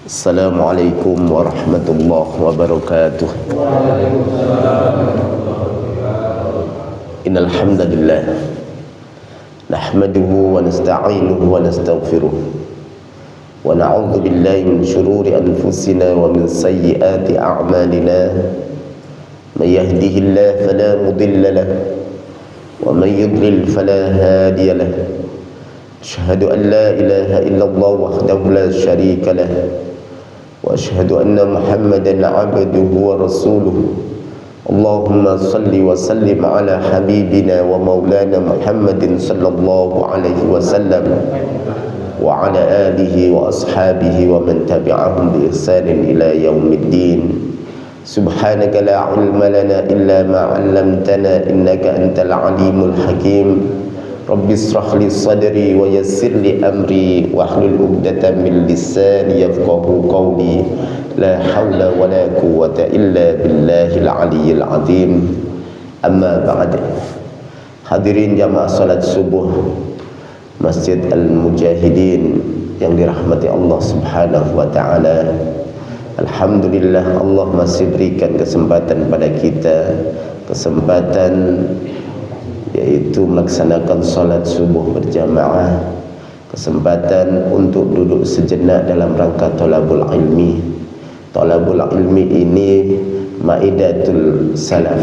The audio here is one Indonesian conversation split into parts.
Assalamualaikum warahmatullahi wabarakatuh. Innal hamdalillah nahmaduhu wa nasta'inuhu wa nastaghfiruh wa na'udzu billahi min shururi anfusina wa min sayyiati a'malina. May yahdihillahu fala mudilla lahu wa may yudlil fala hadiya lahu. Asyhadu an la ilaha illallah wahdahu la syarika lahu wa asyhadu anna Muhammadan 'abduhu wa rasuluh. Allahumma salli wa sallim ala habibina wa maulana Muhammadin sallallahu alaihi wasallam wa ala alihi wa ashabihi wa man tabi'ahum bi ihsanin ila yaumiddin. Subhanaka la ilma lana illa ma 'allamtana innaka antal alimul hakim. Rabbi israh li sadri wa yassir li amri wahlul 'uqdatam min lisani yafqahu qawli. La haula wa la quwwata illa billahil aliyyil azim. Amma ba'd. Hadirin jamaah salat subuh Masjid Al-Mujahidin yang dirahmati Allah Subhanahu wa taala. Alhamdulillah, Allah masih berikan kesempatan pada kita, kesempatan yaitu melaksanakan salat subuh berjamaah, kesempatan untuk duduk sejenak dalam rangka thalabul ilmi. Thalabul ilmi ini maidatul salaf.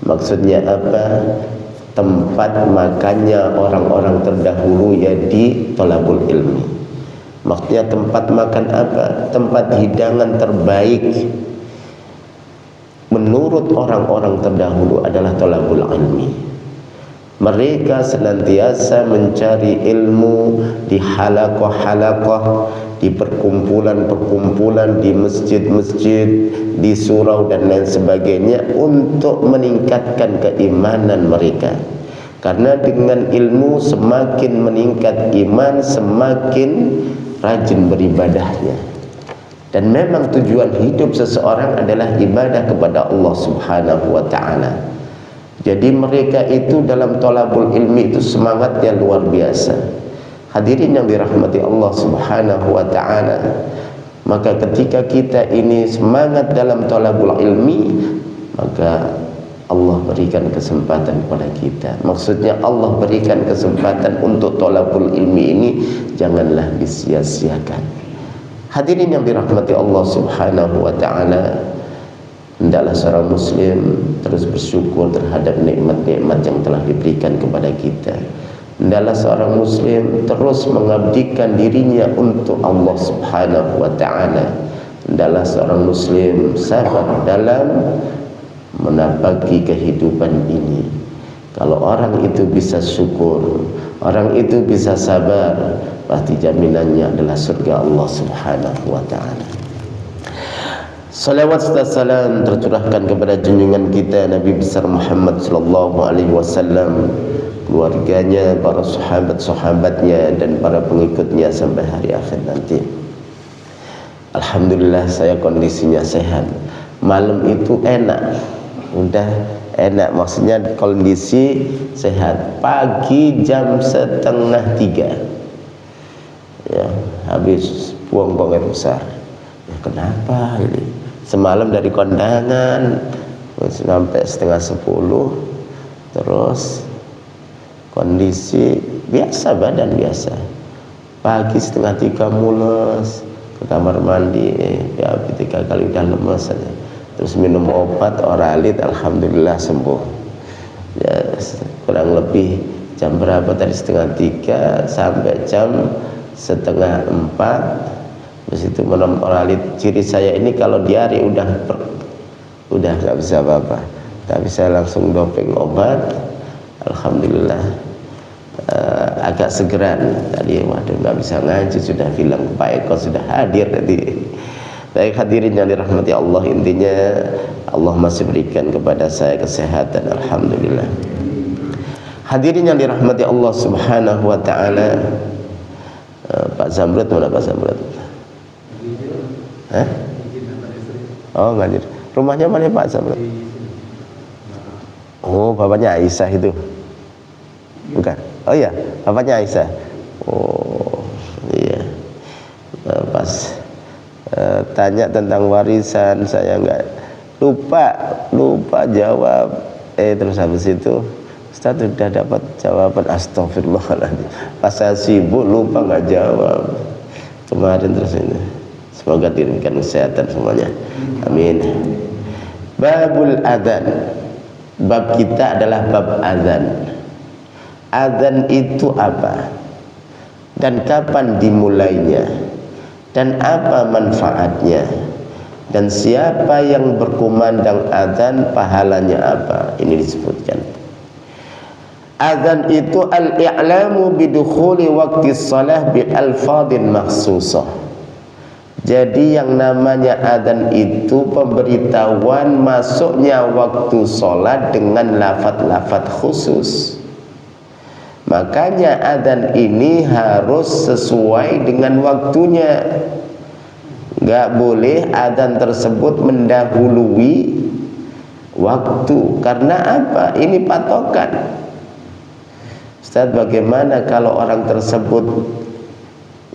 Maksudnya apa? Tempat makannya orang-orang terdahulu ya di thalabul ilmi. Maksudnya tempat makan apa? Tempat hidangan terbaik menurut orang-orang terdahulu adalah thalabul ilmi. Mereka senantiasa mencari ilmu di halaqah-halaqah, di perkumpulan-perkumpulan, di masjid-masjid, di surau dan lain sebagainya untuk meningkatkan keimanan mereka. Karena dengan ilmu semakin meningkat iman, semakin rajin beribadahnya. Dan memang tujuan hidup seseorang adalah ibadah kepada Allah Subhanahu wa taala. Jadi mereka itu dalam thalabul ilmi itu semangatnya luar biasa. Hadirin yang dirahmati Allah Subhanahu wa taala, maka ketika kita ini semangat dalam thalabul ilmi, maka Allah berikan kesempatan kepada kita. Maksudnya Allah berikan kesempatan untuk thalabul ilmi ini janganlah disia-siakan. Hadirin yang dirahmati Allah Subhanahu wa taala, hendaklah seorang muslim terus bersyukur terhadap nikmat-nikmat yang telah diberikan kepada kita. Hendaklah seorang muslim terus mengabdikan dirinya untuk Allah Subhanahu wa taala. Hendaklah seorang muslim sabar dalam menapaki kehidupan ini. Kalau orang itu bisa syukur, orang itu bisa sabar, pasti jaminannya adalah surga Allah Subhanahu wa taala. Salawat serta salam tercurahkan kepada junjungan kita Nabi besar Muhammad sallallahu alaihi wasallam, keluarganya, para sahabat-sahabatnya dan para pengikutnya sampai hari akhir nanti. Alhamdulillah saya kondisinya sehat. Malam itu enak. Udah enak, maksudnya kondisi sehat. Pagi jam 2:30 ya, habis buang air besar. Ya, kenapa ini? Semalam dari kondangan sampai 9:30, terus kondisi biasa, badan biasa. Pagi 2:30 mules, ke kamar mandi, ya 3 kali udah lemes saja. Terus minum obat Oralit, alhamdulillah sembuh. Ya, kurang lebih jam berapa tadi? 2:30 sampai jam 3:30. Terus itu minum Oralit. Ciri saya ini kalau diare udah nggak bisa apa-apa, tapi saya langsung doping obat. Alhamdulillah agak segeran tadi. Waduh, nggak bisa ngaji, sudah bilang Pak Eko sudah hadir tadi. Baik hadirin yang dirahmati Allah, intinya Allah masih berikan kepada saya kesehatan, alhamdulillah. Hadirin yang dirahmati Allah Subhanahu wa taala, Pak Zamrud mana Pak Zamrud? Hah? Oh, ngajar. Rumahnya mana Pak Zamrud? Oh, bapaknya Aisyah itu. Bukan. Oh iya, bapaknya Aisyah. Oh, iya. Pas bertanya tentang warisan, saya nggak lupa jawab. Terus habis itu Ustaz sudah dapat jawaban, astagfirullahaladzim, pas saya sibuk lupa nggak jawab kemarin. Terus ini semoga diberikan kesehatan semuanya, amin. Babul adzan, bab kita adalah bab adzan. Adzan itu apa dan kapan dimulainya dan apa manfaatnya dan siapa yang berkumandang adzan pahalanya apa, ini disebutkan. Adzan itu al-i'lamu bidukhuli waqti shalah bi alfadhin makhsusah. Jadi yang namanya adzan itu pemberitahuan masuknya waktu sholat dengan lafaz-lafaz khusus. Makanya adzan ini harus sesuai dengan waktunya. Nggak boleh adzan tersebut mendahului waktu. Karena apa? Ini patokan. Ustaz, bagaimana kalau orang tersebut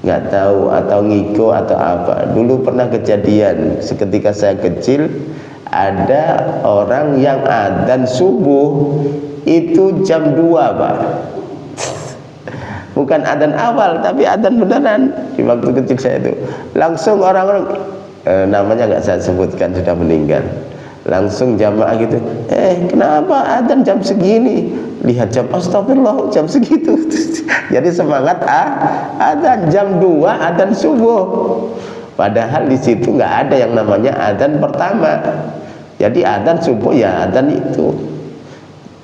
nggak tahu atau ngiko atau apa? Dulu pernah kejadian seketika saya kecil, ada orang yang adzan subuh itu jam 2, Pak. Bukan adzan awal, tapi adzan beneran. Di waktu kecil saya itu langsung orang-orang namanya nggak saya sebutkan, sudah meninggal, langsung jamaah gitu, kenapa adzan jam segini? Lihat jam, astagfirullah, jam segitu. Jadi semangat adzan jam 2, adzan subuh. Padahal di situ nggak ada yang namanya adzan pertama. Jadi adzan subuh ya adzan itu.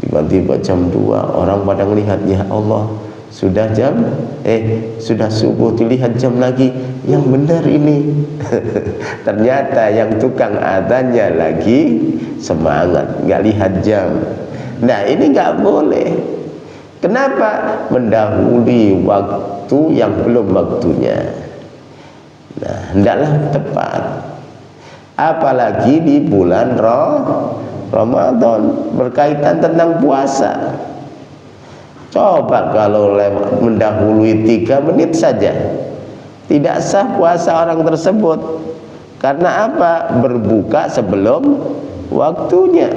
Tiba-tiba jam 2 orang pada melihat, ya Allah, sudah sudah subuh, dilihat jam lagi, yang benar ini. Ternyata yang tukang adzannya lagi semangat, nggak lihat jam. Nah, ini nggak boleh. Kenapa? Mendahului waktu yang belum waktunya. Nah, hendaklah tepat. Apalagi di bulan Ramadan berkaitan tentang puasa. Coba kalau mendahului 3 menit saja, tidak sah puasa orang tersebut. Karena apa? Berbuka sebelum waktunya.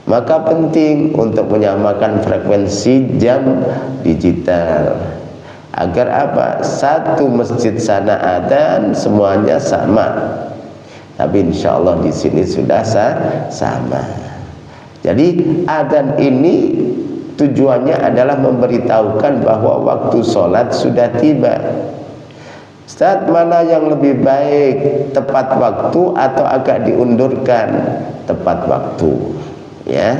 Maka penting untuk menyamakan frekuensi jam digital agar apa? Satu masjid sana adzan semuanya sama. Tapi insya Allah di sini sudah sama. Jadi adzan ini tujuannya adalah memberitahukan bahwa waktu sholat sudah tiba. Ustaz, mana yang lebih baik, tepat waktu atau agak diundurkan? Tepat waktu. Ya,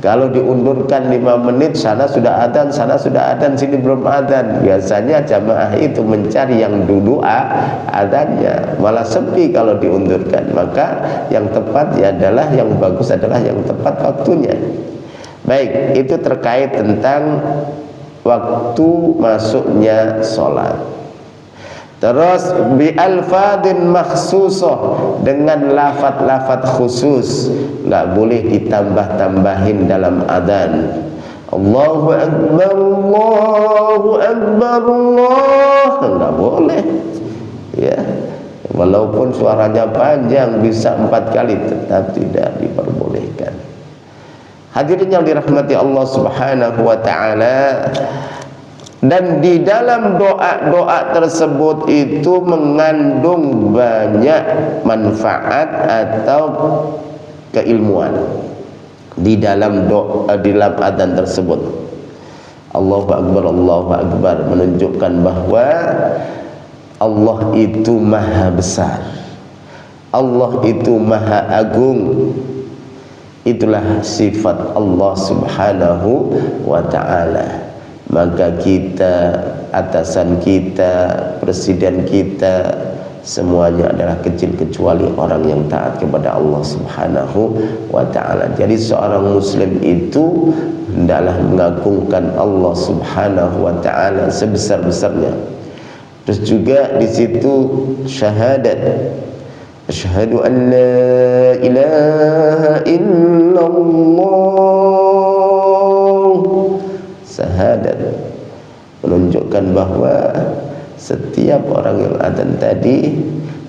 kalau diundurkan 5 menit, sana sudah adzan, sini belum adzan. Biasanya jamaah itu mencari yang dulu adzannya, malah sepi kalau diundurkan. Maka yang tepat adalah, yang bagus adalah yang tepat waktunya. Baik, itu terkait tentang waktu masuknya sholat. Terus bi alfadhin makhsusah, dengan lafaz-lafaz khusus, nggak boleh ditambah-tambahin dalam adzan. Allahu akbar, Allahu akbar, Allah, nggak boleh. Ya, walaupun suaranya panjang bisa 4 kali, tetap tidak diperbolehkan. Hadirin yang dirahmati Allah Subhanahu wa taala, dan di dalam doa-doa tersebut itu mengandung banyak manfaat atau keilmuan di dalam doa, di dalam adzan tersebut. Allahu akbar menunjukkan bahwa Allah itu maha besar, Allah itu maha agung. Itulah sifat Allah Subhanahu wa ta'ala. Maka kita, atasan kita, presiden kita, semuanya adalah kecil kecuali orang yang taat kepada Allah Subhanahu wa ta'ala. Jadi seorang muslim itu hendaklah mengagungkan Allah Subhanahu wa ta'ala sebesar-besarnya. Terus juga di situ syahadat, asyhadu an la ilaha illallah. Syahadat menunjukkan bahwa setiap orang yang adzan tadi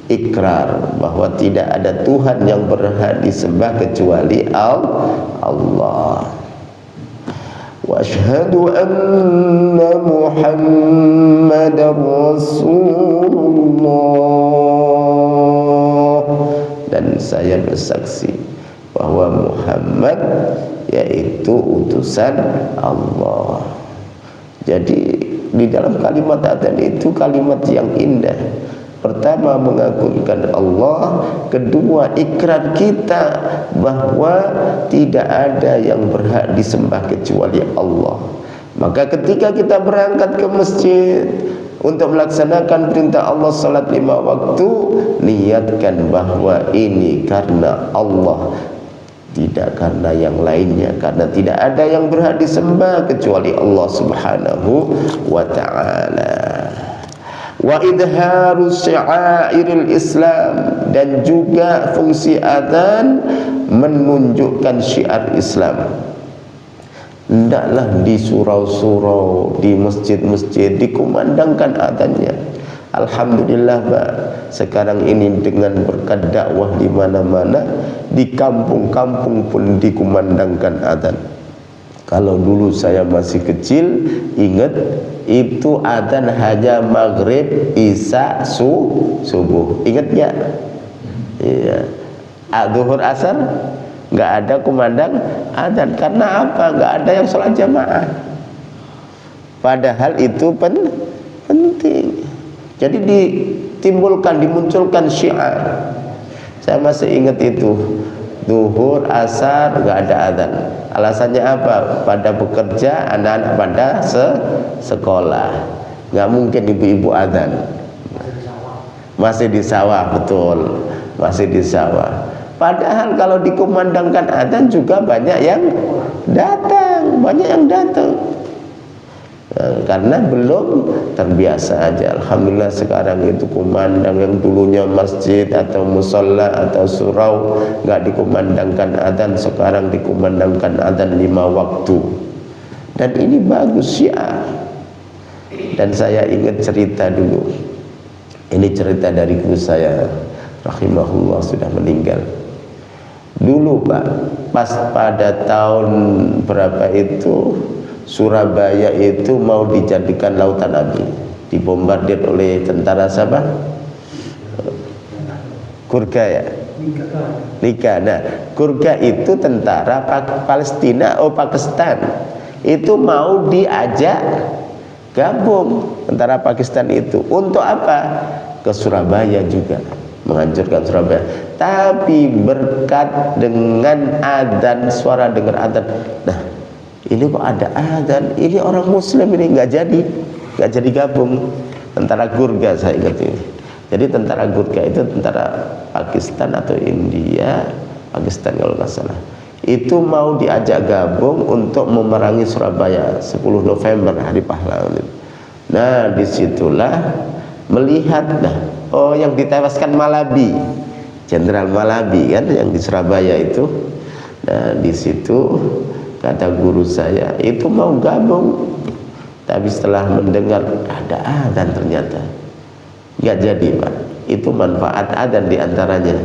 ikrar bahwa tidak ada Tuhan yang berhak disembah kecuali Allah. Wa asyhadu anna Muhammadar Rasulullah, dan saya bersaksi bahwa Muhammad yaitu utusan Allah. Jadi di dalam kalimat adzan itu kalimat yang indah. Pertama, mengagungkan Allah. Kedua, ikrar kita bahwa tidak ada yang berhak disembah kecuali Allah. Maka ketika kita berangkat ke masjid untuk melaksanakan perintah Allah salat 5 waktu, niatkan bahwa ini karena Allah, tidak karena yang lainnya, karena tidak ada yang berhak disembah kecuali Allah Subhanahu wa ta'ala. Wa idharu syi'airil Islam, dan juga fungsi adzan menunjukkan syiar Islam. Hendaklah di surau-surau, di masjid-masjid dikumandangkan adzannya. Alhamdulillah Pak, sekarang ini dengan berkat dakwah di mana-mana, di kampung-kampung pun dikumandangkan adzan. Kalau dulu saya masih kecil, ingat itu adzan hanya maghrib, isya, subuh. Ingat ya? Iya. Zuhur, asar nggak ada kumandang adzan. Karena apa? Nggak ada yang sholat jamaah. Padahal itu penting. Jadi dimunculkan syiar. Saya masih ingat itu. Zuhur, asar nggak ada adzan. Alasannya apa? Pada bekerja, anak-anak pada sekolah. Nggak mungkin ibu-ibu adzan. Masih di sawah, betul. Masih di sawah. Padahal kalau dikumandangkan adzan juga banyak yang datang, karena belum terbiasa aja. Alhamdulillah sekarang itu kumandang, yang dulunya masjid atau musola atau surau nggak dikumandangkan adzan, sekarang dikumandangkan adzan 5 waktu. Dan ini bagus syiar. Dan saya ingat cerita dulu. Ini cerita dari guru saya, rahimahullah, sudah meninggal. Dulu Pak, pas pada tahun berapa itu, Surabaya itu mau dijadikan lautan api, dibombardir oleh tentara siapa? Gurkha ya? Nika. Nah, Gurkha itu tentara Palestina, Pakistan. Itu mau diajak gabung tentara Pakistan itu. Untuk apa? Ke Surabaya juga, menghancurkan Surabaya. Tapi berkat dengan adzan, suara dengar adzan. Nah, ini kok ada adzan, ini orang muslim ini nggak jadi gabung. Tentara Gurkha saya ingat ini. Jadi tentara Gurkha itu tentara Pakistan atau India, Pakistan kalau nggak salah. Itu mau diajak gabung untuk memerangi Surabaya 10 November, hari pahlawan. Nah, disitulah melihat, oh yang ditewaskan Malabi, Jenderal Malabi kan yang di Surabaya itu. Nah, di situ kata guru saya itu mau gabung, tapi setelah mendengar ada adzan ternyata nggak jadi Pak. Itu manfaat adzan diantaranya.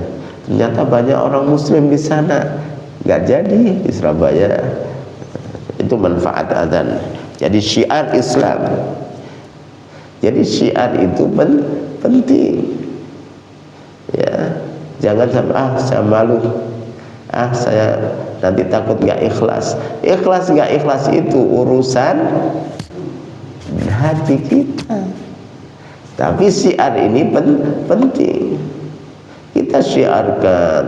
Ternyata banyak orang muslim di sana, nggak jadi di Surabaya. Itu manfaat adzan. Jadi syiar Islam. Jadi syiar itu penting. Ya, jangan sampai saya malu. Saya nanti takut nggak ikhlas. Ikhlas nggak ikhlas itu urusan hati kita. Tapi syiar ini penting. Kita syiarkan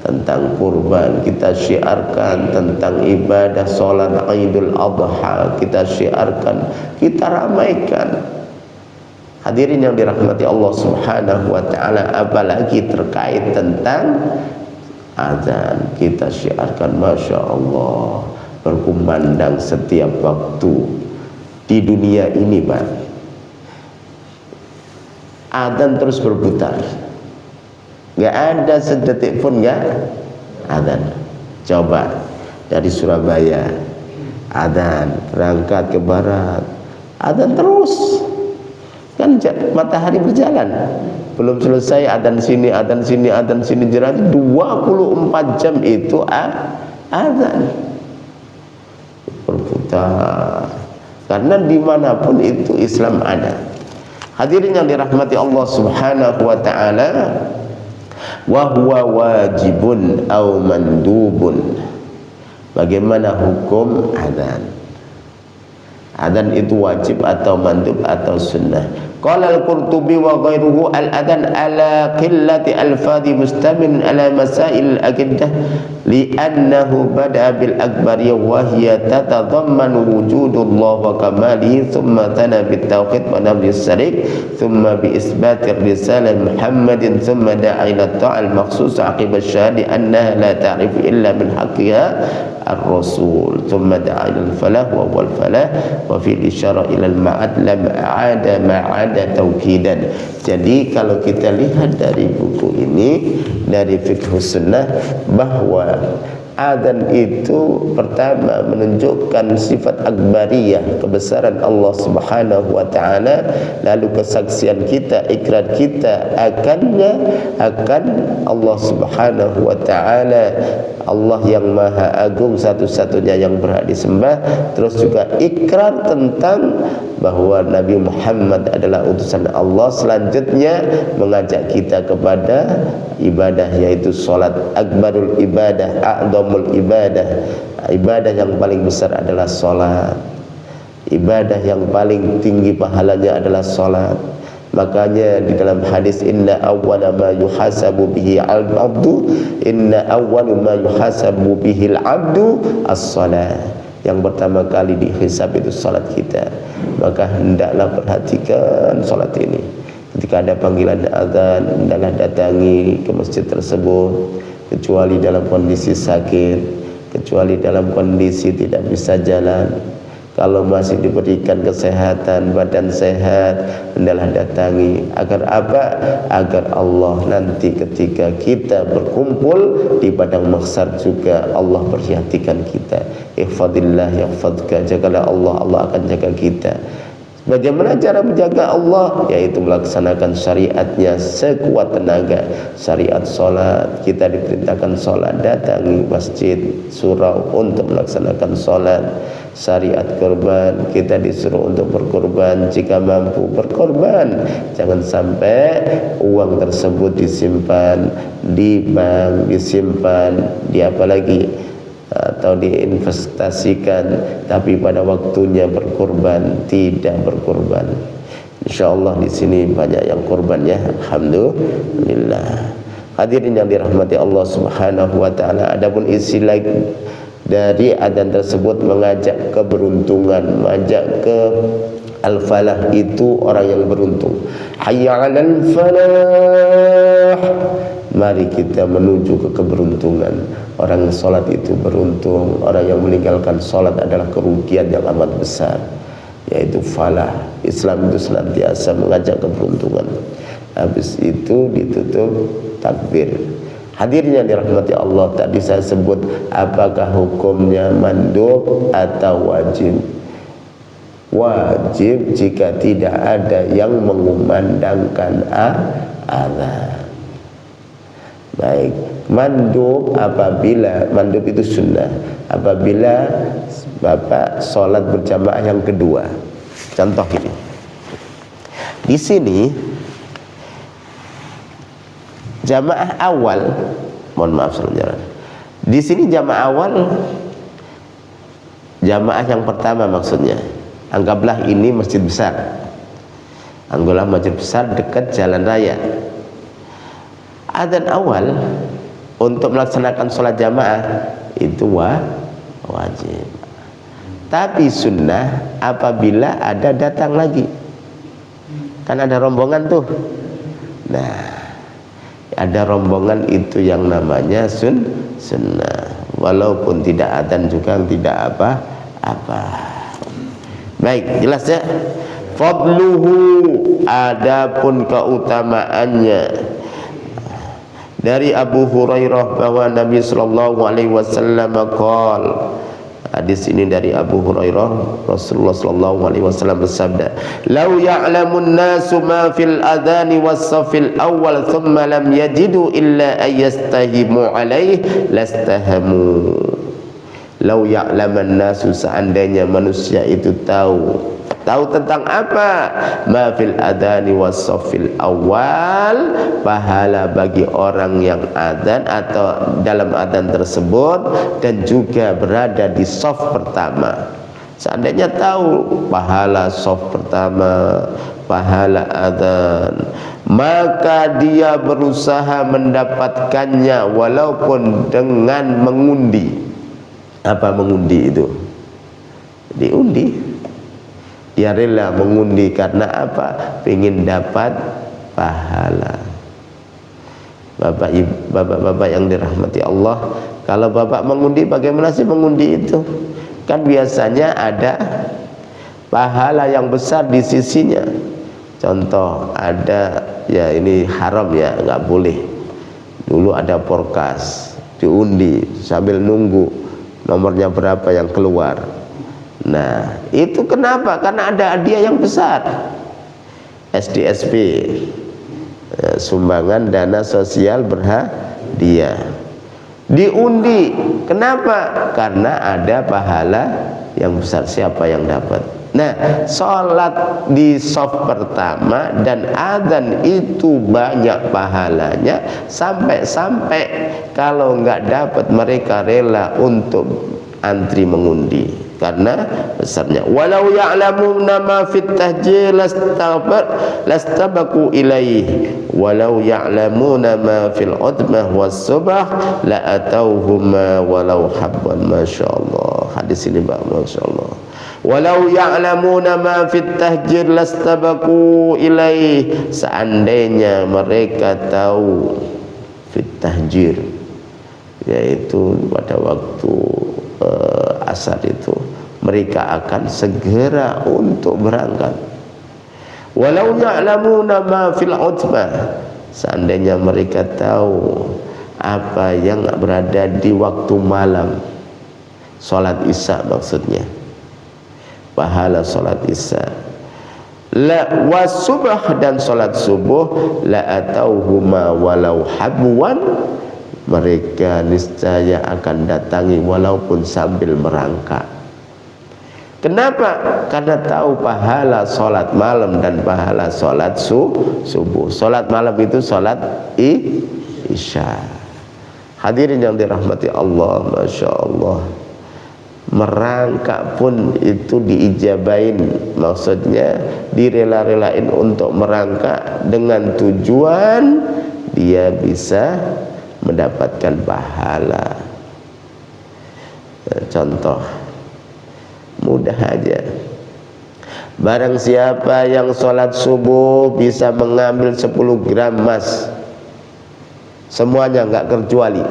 tentang kurban, kita syiarkan tentang ibadah sholat Idul Adha, kita syiarkan, kita ramaikan. Hadirin yang dirahmati Allah Subhanahu wa ta'ala, apalagi terkait tentang adzan, kita syiarkan, Masya Allah, berkumandang setiap waktu di dunia ini Pak. Adzan terus berputar, nggak ada sedetik pun nggak adzan. Coba dari Surabaya adzan, berangkat ke barat adzan terus, Kan matahari berjalan, belum selesai adzan sini, adzan sini, adzan sini, jelas 24 jam itu adzan berputar. Karena dimanapun itu Islam ada. Hadirin yang dirahmati Allah Subhanahu wa ta'ala, wa huwa wajibun aw mandubun. Bagaimana hukum adzan? Adzan itu wajib atau mandub atau sunnah? Qala al-Qurtubi wa ghairuhu al-adzan ala qillati al-fadhi mustamin ala masail al-aqidah li'annahu bada'a bil akbariyah wa hiya tatadammanu wujudullah wa kamalihi thumma thana bit tauhid wa nafi as-syarik thumma bi isbati risalah Muhammadin thumma da'a ila ta'al makhsus aqib asy-syahadi annaha la ta'rifu illa min haqqiha ar-rasul thumma da'a ila al-falah wa huwa al-falah wa fi al-isyara ila al-ma'ad lam a'ada ma'ada taukidan. Jadi kalau kita lihat dari buku ini, dari fiqh sunnah, bahwa adzan itu pertama menunjukkan sifat akbariyah, kebesaran Allah Subhanahu wa ta'ala, lalu kesaksian kita, ikrar kita akan Allah Subhanahu wa ta'ala, Allah yang maha agung, satu-satunya yang berhak disembah. Terus juga ikrar tentang bahwa Nabi Muhammad adalah utusan Allah. Selanjutnya mengajak kita kepada ibadah, yaitu salat. Akbarul ibadah, a'dhamul ibadah. Ibadah yang paling besar adalah salat. Ibadah yang paling tinggi pahalanya adalah salat. Makanya di dalam hadis inna awwala ma yuhasabu bihi al-abdu inna awwalu ma yuhasabu bihi al-abdu as-salah. Yang pertama kali dihisab itu salat kita. Maka hendaklah perhatikan salat ini. Ketika ada panggilan azan, hendaklah datangi ke masjid tersebut, kecuali dalam kondisi sakit, kecuali dalam kondisi tidak bisa jalan. Kalau masih diberikan kesehatan, badan sehat, hendaklah datangi. Agar apa? Agar Allah nanti ketika kita berkumpul di padang mahsyar juga Allah perhatikan kita. Ihfadillah yahfadka, jagalah Allah, Allah akan jaga kita. Bagaimana cara menjaga Allah? Yaitu melaksanakan syariatnya sekuat tenaga. Syariat solat, kita diperintahkan solat, datangi masjid, surau untuk melaksanakan solat. Syariat korban, kita disuruh untuk berkorban, jika mampu berkorban. Jangan sampai uang tersebut disimpan di bank, disimpan di apa lagi, atau diinvestasikan, tapi pada waktunya berkorban tidak berkorban. Insyaallah di sini banyak yang korban ya, alhamdulillah. Hadirin yang dirahmati Allah Subhanahu wa taala, adapun isi lagi dari adzan tersebut mengajak keberuntungan, mengajak ke al-falah, itu orang yang beruntung. Hayya 'alal falah, mari kita menuju ke keberuntungan. Orang yang sholat itu beruntung. Orang yang meninggalkan sholat adalah kerugian yang amat besar, yaitu falah. Islam itu senantiasa mengajak keberuntungan. Habis itu ditutup takbir. Hadirin yang dirahmati Allah, tadi saya sebut apakah hukumnya mandub atau wajib. Wajib jika tidak ada yang mengumandangkan azan. Baik, mandub apabila, mandub itu sunnah, apabila Bapak sholat berjamaah yang kedua. Contoh ini, di sini jamaah awal, mohon maaf selanjutnya, di sini jamaah awal, jamaah yang pertama maksudnya. Anggaplah ini masjid besar, anggaplah masjid besar dekat jalan raya. Adzan awal untuk melaksanakan sholat jamaah itu wajib. Tapi sunnah apabila ada datang lagi. Kan ada rombongan tuh. Nah, ada rombongan itu yang namanya sunnah. Walaupun tidak adzan juga tidak apa-apa. Baik, jelas ya. Fadluhu, adapun keutamaannya. Dari Abu Hurairah bahwa Nabi sallallahu alaihi wasallam qaal, Hadis ini dari Abu Hurairah. Rasulullah sallallahu alaihi wasallam bersabda, "Lau ya'lamun nasu ma fil adhani was-saffil awwal thumma lam yajidu illa ayastahimu alaih lastahamu." Lau ya'laman nasu, seandainya manusia itu tahu tentang apa? Ma fil adhani was-saffil awal, pahala bagi orang yang adzan atau dalam adzan tersebut dan juga berada di shaf pertama. Seandainya tahu pahala shaf pertama, pahala adzan, maka dia berusaha mendapatkannya walaupun dengan mengundi. Apa mengundi itu? Diundi. Dia rela mengundi karena apa? Ingin dapat pahala. Bapak-bapak yang dirahmati Allah, kalau bapak mengundi, bagaimana sih mengundi itu? Kan biasanya ada pahala yang besar di sisinya. Contoh, ada, ya ini haram ya, nggak boleh. Dulu ada porkas, diundi sambil nunggu nomornya berapa yang keluar. Nah, itu kenapa? Karena ada hadiah yang besar. SDSP, sumbangan dana sosial berhadiah. Diundi. Kenapa? Karena ada pahala yang besar. Siapa yang dapat? Nah, sholat di shaf pertama dan adzan itu banyak pahalanya, sampai-sampai kalau nggak dapat mereka rela untuk antri mengundi karena besarnya. Walau ya'lamuna ma fit tahjil lastabaku ilaih, walau ya'lamuna ma fil udmah was subah la atauhuma walau habban. Masyaallah, hadis ini masyaallah. Walau ya'lamuna ma fit tahjir lastabaku ilaih, seandainya mereka tahu fit tahjir, yaitu pada waktu asar itu, mereka akan segera untuk berangkat. Walau ya'lamuna ma fil utmah, seandainya mereka tahu apa yang berada di waktu malam, salat isya maksudnya, pahala salat isya, la wasubah, dan salat subuh, la atauhuma walau habwan, mereka niscaya akan datangi walaupun sambil merangkak. Kenapa? Karena tahu pahala sholat malam dan pahala sholat subuh. Sholat malam itu sholat isya. Hadirin yang dirahmati Allah, Masya Allah, merangkak pun itu diijabain, maksudnya direla-relain untuk merangkak dengan tujuan dia bisa mendapatkan pahala. Contoh mudah aja, barang siapa yang sholat subuh bisa mengambil 10 gram emas, semuanya nggak kecuali,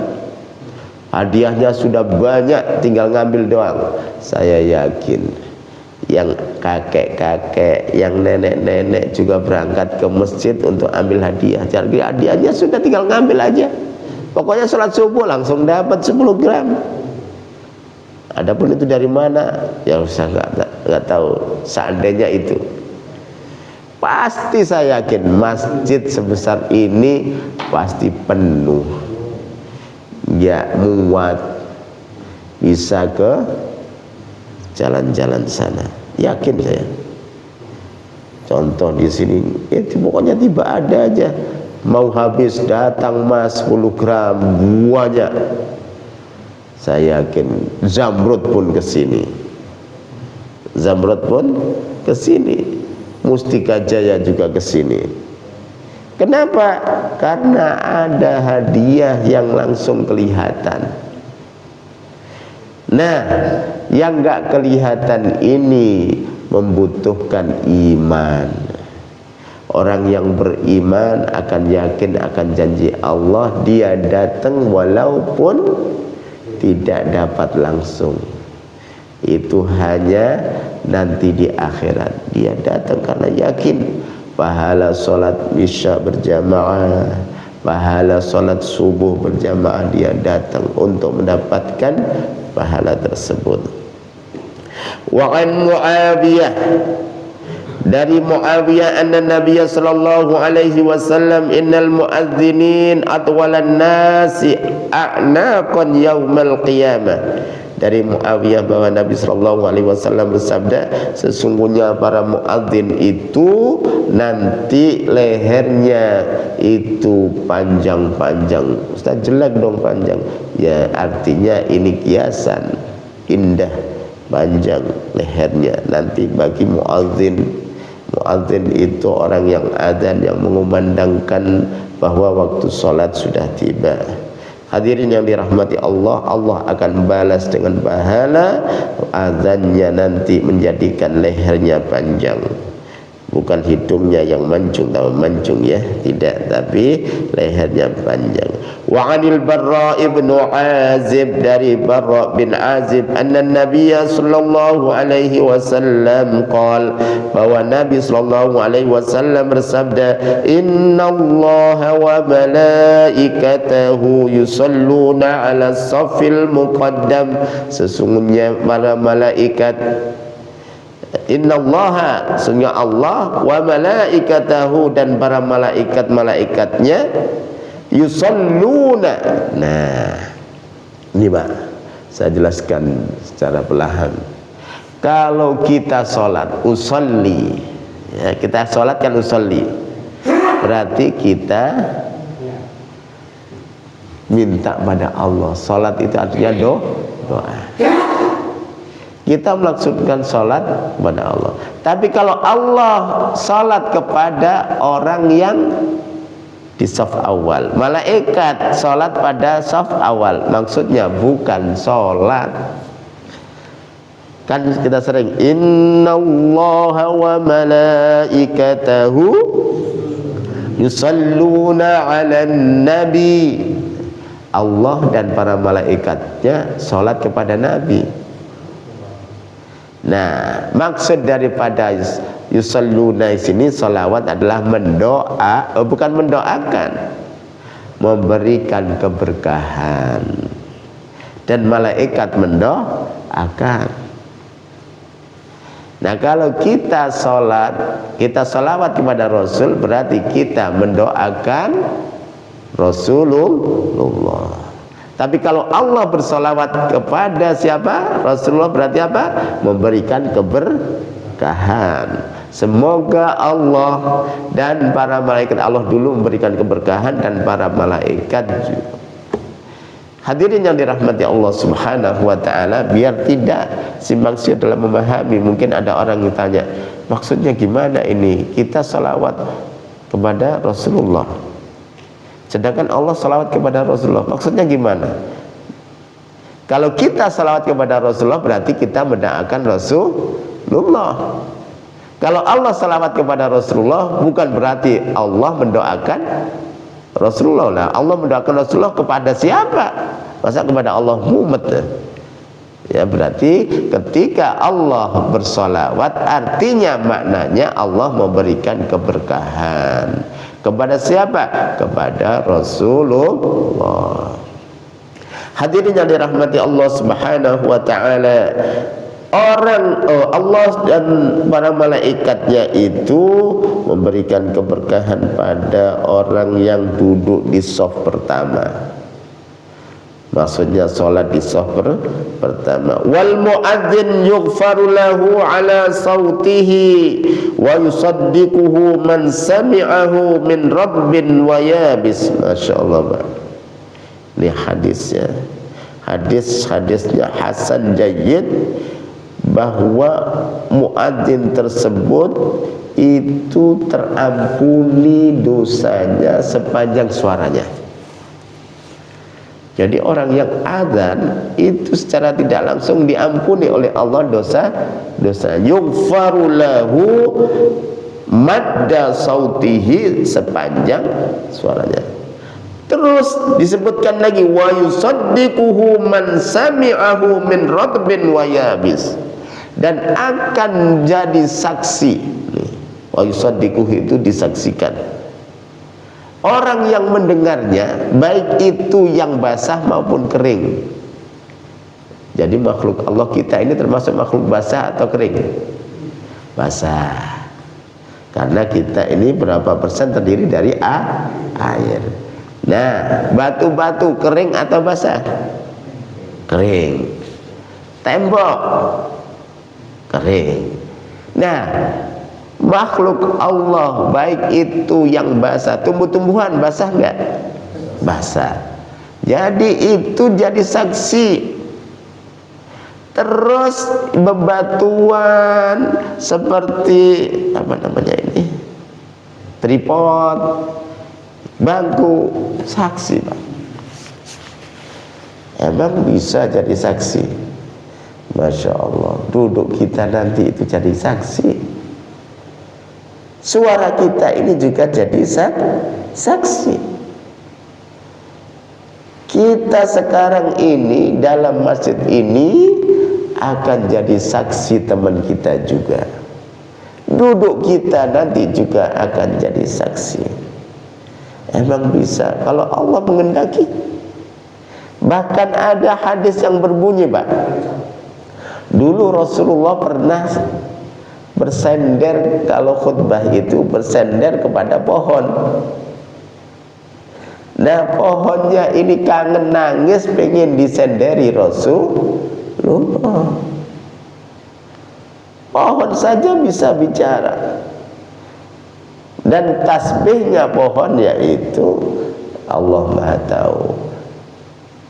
hadiahnya sudah banyak, tinggal ngambil doang. Saya yakin yang kakek-kakek, yang nenek-nenek juga berangkat ke masjid untuk ambil hadiah. Jadi hadiahnya sudah tinggal ngambil aja. Pokoknya sholat subuh langsung dapat 10 gram. Adapun itu dari mana, ya saya nggak tahu. Seandainya itu, pasti saya yakin masjid sebesar ini pasti penuh, ya muat, bisa ke jalan-jalan sana. Yakin saya. Contoh di sini, itu pokoknya tiba ada aja. Mau habis datang mas 10 gram banyak. Saya yakin Zamrud pun kesini, Zamrud pun kesini, Mustika Jaya juga kesini. Kenapa? Karena ada hadiah yang langsung kelihatan. Nah, yang nggak kelihatan ini membutuhkan iman. Orang yang beriman akan yakin akan janji Allah, dia datang walaupun tidak dapat langsung. Itu hanya nanti di akhirat. Dia datang karena yakin pahala sholat isya berjamaah, pahala sholat subuh berjamaah, dia datang untuk mendapatkan pahala tersebut. Wa an Muawiyah, dari Muawiyah anna Nabiy sallallahu alaihi wasallam innal muadzinin atwalan nasi a'naqan yaumal qiyamah. Dari Muawiyah bahwa Nabi sallallahu alaihi wasallam bersabda, sesungguhnya para muadzin itu nanti lehernya itu panjang-panjang. Ustaz, jelek dong panjang. Ya, artinya ini kiasan, indah, panjang lehernya nanti bagi muadzin. Muadzin itu orang yang adzan, yang mengumandangkan bahwa waktu sholat sudah tiba. Hadirin yang dirahmati Allah, Allah akan balas dengan pahala adzannya nanti menjadikan lehernya panjang. Bukan hidungnya yang mancung, tahu mancung ya, tidak, tapi lehernya panjang. Wa 'anil Barra ibn Azib, dari Barra bin Azib, anna Nabiy sallallahu alaihi wasallam qala, bahwa Nabi sallallahu alaihi wasallam bersabda, innallaha wa malaikatahu yusalluna 'ala safil muqaddam, sesungguhnya para malaikat, innallaha, sesungguhnya Allah, wa malaikatahu, dan para malaikat-malaikatnya, yusalluna. Nah, ini Pak, saya jelaskan secara perlahan. Kalau kita sholat, usolli, ya, kita sholat kan usolli, berarti kita minta pada Allah. Sholat itu artinya doa. Kita melaksudkan sholat kepada Allah. Tapi kalau Allah sholat kepada orang yang di saf awal, malaikat sholat pada saf awal, maksudnya bukan sholat. Kan kita sering innallaha wa malaikatahu yusalluna 'alan nabi, Allah dan para malaikatnya sholat kepada Nabi. Nah, maksud daripada yusalluna sini salawat adalah mendoa, bukan mendoakan, memberikan keberkahan. Dan malaikat mendoakan. Nah, kalau kita sholat, kita salawat kepada Rasul, berarti kita mendoakan Rasulullah. Tapi kalau Allah bersolawat kepada siapa? Rasulullah, berarti apa? Memberikan keberkahan. Semoga Allah dan para malaikat, Allah dulu memberikan keberkahan dan para malaikat juga. Hadirin yang dirahmati Allah subhanahu wa ta'ala, biar tidak simpang siur dalam memahami. Mungkin ada orang yang tanya, maksudnya gimana ini? Kita salawat kepada Rasulullah, sedangkan Allah salawat kepada Rasulullah, maksudnya gimana? Kalau kita salawat kepada Rasulullah, berarti kita mendoakan Rasulullah. Kalau Allah salawat kepada Rasulullah, bukan berarti Allah mendoakan Rasulullah. Lah, Allah mendoakan Rasulullah kepada siapa? Masa kepada Allah Muhammad? Ya, berarti ketika Allah bersolawat, artinya maknanya Allah memberikan keberkahan. Kepada siapa? Kepada Rasulullah. Hadirin yang dirahmati Allah subhanahu wa ta'ala, Allah dan para malaikatnya itu memberikan keberkahan pada orang yang duduk di shaf pertama. Maksudnya sholat di shaf pertama. Wal muadzin yughfaru lahu ala sautihi wa yusaddiquhu man sami'ahu min rabbin wa yabis. Masya Allah, Pak. Ini hadisnya. Hadisnya hasan jayyid, bahwa muadzin tersebut itu terampuni dosanya sepanjang suaranya. Jadi orang yang adzan itu secara tidak langsung diampuni oleh Allah dosa. Yughfaru lahu madda sautihi, sepanjang suaranya. Terus disebutkan lagi wa yusaddiquhu man sami'ahu min radbin wa yabis, dan akan jadi saksi. Wa yusaddiquhu itu disaksikan. Orang yang mendengarnya, baik itu yang basah maupun kering. Jadi makhluk Allah kita ini termasuk makhluk basah atau kering? Basah. Karena kita ini berapa persen terdiri dari air. Nah, batu-batu kering atau basah? Kering. Tembok kering. Nah, makhluk Allah baik itu yang basah, tumbuh-tumbuhan basah enggak? Basah. Jadi itu jadi saksi. Terus bebatuan seperti apa namanya ini, tripod, bangku, saksi Pak. Emang bisa jadi saksi? Masya Allah, duduk kita nanti itu jadi saksi. Suara kita ini juga jadi saksi. Kita sekarang ini dalam masjid ini akan jadi saksi teman kita juga. Duduk kita nanti juga akan jadi saksi. Emang bisa kalau Allah menghendaki. Bahkan ada hadis yang berbunyi Pak, dulu Rasulullah pernah bersender, kalau khutbah itu bersender kepada pohon. Nah pohonnya ini kangen nangis pengen disenderi Rasulullah. Pohon saja bisa bicara. Dan tasbihnya pohon yaitu Allah Maha tahu.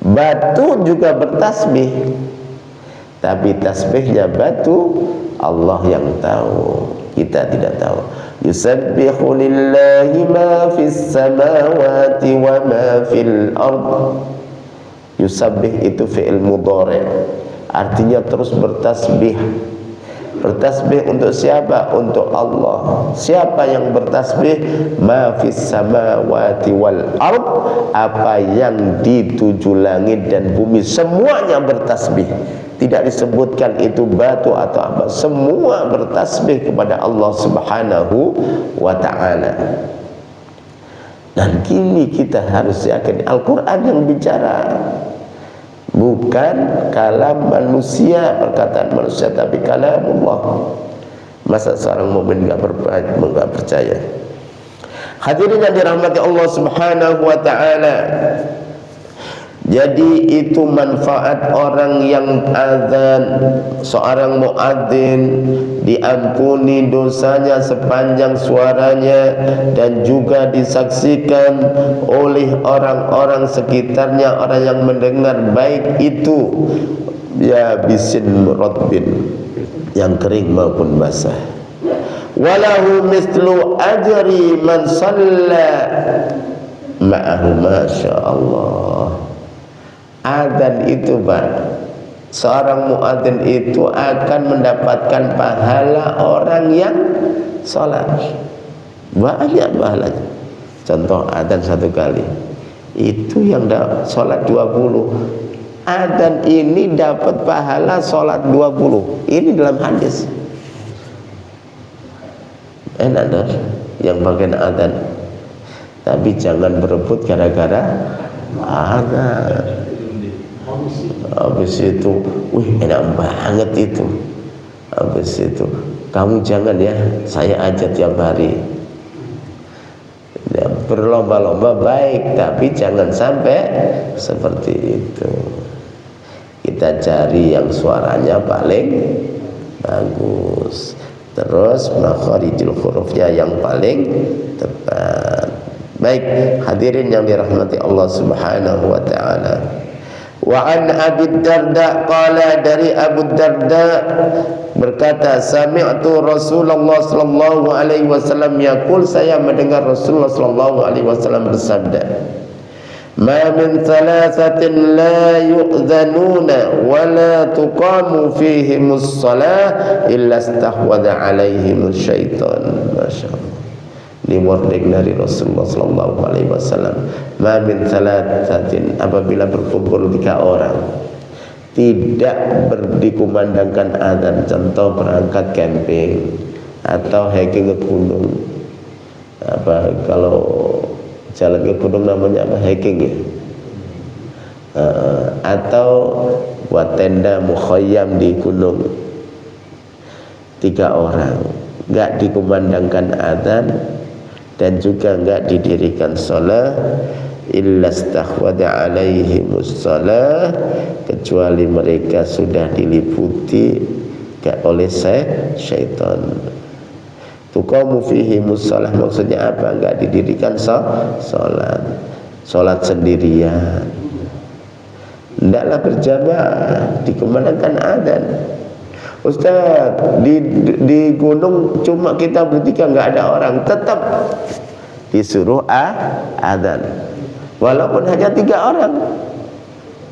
Batu juga bertasbih, tapi tasbihnya batu Allah yang tahu, kita tidak tahu. Yusabbihu lillahi ma fis samawati wa ma fil ard. Yusabbih itu fi'il mudhari', artinya terus bertasbih. Bertasbih untuk siapa? Untuk Allah. Siapa yang bertasbih? Ma fis samawati wal ard, apa yang di tujuh langit dan bumi semuanya bertasbih. Tidak disebutkan itu batu atau apa, semua bertasbih kepada Allah Subhanahu wa ta'ala. Dan kini kita harus yakin Al-Quran yang bicara, bukan kalam manusia, perkataan manusia, tapi kalamullah. Masa seorang mukmin enggak percaya? Hadirin yang dirahmati Allah Subhanahu wa ta'ala, jadi itu manfaat orang yang azan, seorang muadzin diampuni dosanya sepanjang suaranya, dan juga disaksikan oleh orang-orang sekitarnya, orang yang mendengar, baik itu ya bisin rotbin, yang kering maupun basah. Walahu mislu ajri man shalla ma'ahu. Masya Allah. Adzan itu Pak, seorang muadzin itu akan mendapatkan pahala orang yang sholat. Banyak pahalanya. Contoh adzan satu kali, itu yang sholat 20. Adzan ini dapat pahala sholat 20. Ini dalam hadis. Enak dong yang bagian adzan. Tapi jangan berebut gara-gara adzan. Habis itu, wih enak banget itu. Habis itu, kamu jangan ya, saya ajak tiap hari. Ya, berlomba-lomba baik, tapi jangan sampai seperti itu. Kita cari yang suaranya paling bagus, terus makharijul hurufnya yang paling tepat. Baik, hadirin yang dirahmati Allah Subhanahu wa ta'ala. Wa an Abi Darda qala, dari Abu Darda berkata, sami'tu Rasulullah sallallahu alaihi wasallam yaqul, saya mendengar Rasulullah sallallahu alaihi wasallam bersabda, ma min thalathatin la yu'dhanuna wa la tuqamu fihimus shalah illa istahwadha alaihimus syaitan. Masyaallah. Ini wording dari Rasulullah sallallahu alaihi wasallam. Ma min thalathatin, apabila berkumpul 3 orang tidak dikumandangkan adzan, contoh berangkat camping atau hiking ke gunung, apa kalau jalan ke gunung namanya apa, hiking ya, atau buat tenda mukhayyam di gunung 3 orang, enggak dikumandangkan adzan dan juga enggak didirikan shalah, illa stahwada alaihimus shalah, kecuali mereka sudah diliputi oleh syaitan. Tuqamu fihimus shalah, maksudnya apa? Enggak didirikan salat sendirian, hendaklah berjamaah, dikumandangkan adzan. Ustaz, di gunung cuma kita bertiga, enggak ada orang, tetap disuruh adzan walaupun hanya 3 orang.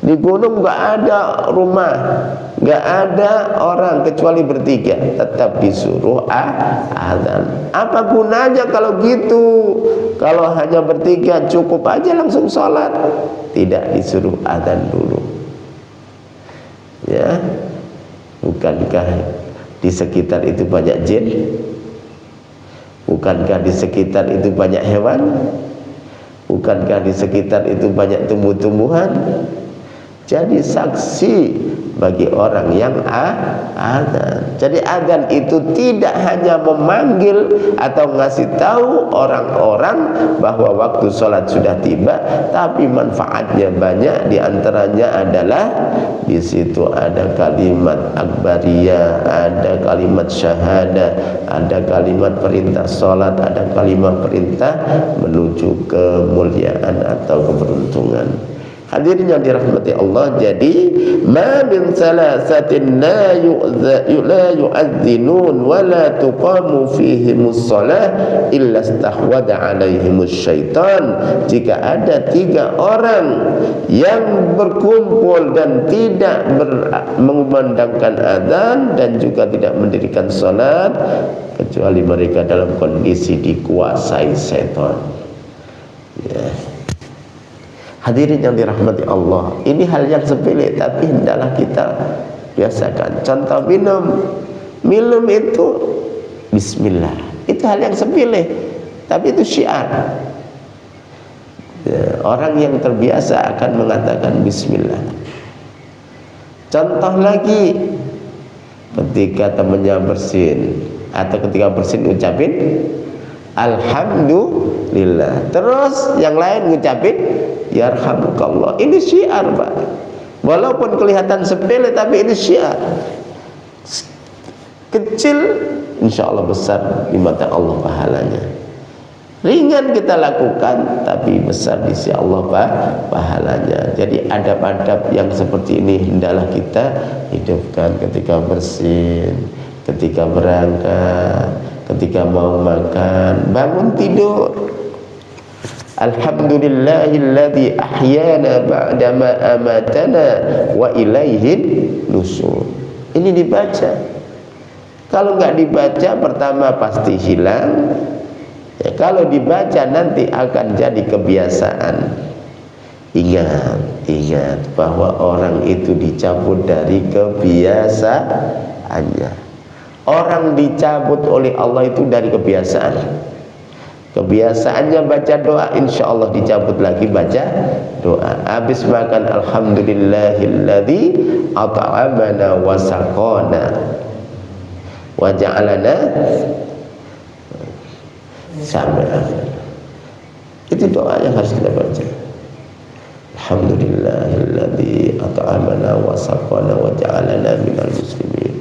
Di gunung enggak ada rumah, enggak ada orang kecuali bertiga, tetap disuruh adzan. Apa gunanya kalau gitu? Kalau hanya bertiga cukup aja langsung sholat, tidak disuruh adzan dulu. Ya, bukankah di sekitar itu banyak jin? Bukankah di sekitar itu banyak hewan? Bukankah di sekitar itu banyak tumbuh-tumbuhan? Jadi saksi bagi orang yang adzan. Jadi adzan itu tidak hanya memanggil atau ngasih tahu orang-orang bahwa waktu sholat sudah tiba, tapi manfaatnya banyak. Di antaranya adalah di situ ada kalimat akbariyah, ada kalimat syahadah, ada kalimat perintah sholat, ada kalimat perintah menuju kemuliaan atau keberuntungan. Hadirin yang dirahmati Allah, jadi ma min salasatin la yu'adzinun wa la tuqamu fihimus shalah illa istahwada alaihimus syaitan. Jika ada 3 orang yang berkumpul dan tidak mengumandangkan adzan dan juga tidak mendirikan salat, kecuali mereka dalam kondisi dikuasai setan. Ya. Hadirin yang dirahmati Allah, ini hal yang sepele tapi hendaklah kita biasakan. Contoh minum itu bismillah, itu hal yang sepele tapi itu syiar. Ya, orang yang terbiasa akan mengatakan bismillah. Contoh lagi, ketika temannya bersin atau ketika bersin ucapin alhamdulillah, terus yang lain ngucapin yarhamukallah. Ini syiar, Pak. Walaupun kelihatan sepele tapi ini syiar. Kecil insyaallah besar di mata Allah pahalanya. Ringan kita lakukan tapi besar di sisi Allah pahalanya. Jadi adab-adab yang seperti ini hendaklah kita hidupkan ketika bersin, ketika berangkat, ketika mau makan, bangun tidur. Alhamdulillahilladzi ahyana ba'dama amatana wa ilaihin nusyur. Ini dibaca. Kalau enggak dibaca, pertama pasti hilang. Ya, kalau dibaca nanti akan jadi kebiasaan. Ingat bahwa orang itu dicabut dari kebiasaannya. Orang dicabut oleh Allah itu dari kebiasaan. Kebiasaannya baca doa, insya Allah dicabut lagi baca doa. Habis makan alhamdulillahilladzi at'amana wa saqana wa ja'alana sampai akhir. Itu doa yang harus kita baca. Alhamdulillahilladzi at'amana wa saqana wa ja'alana minal muslimin.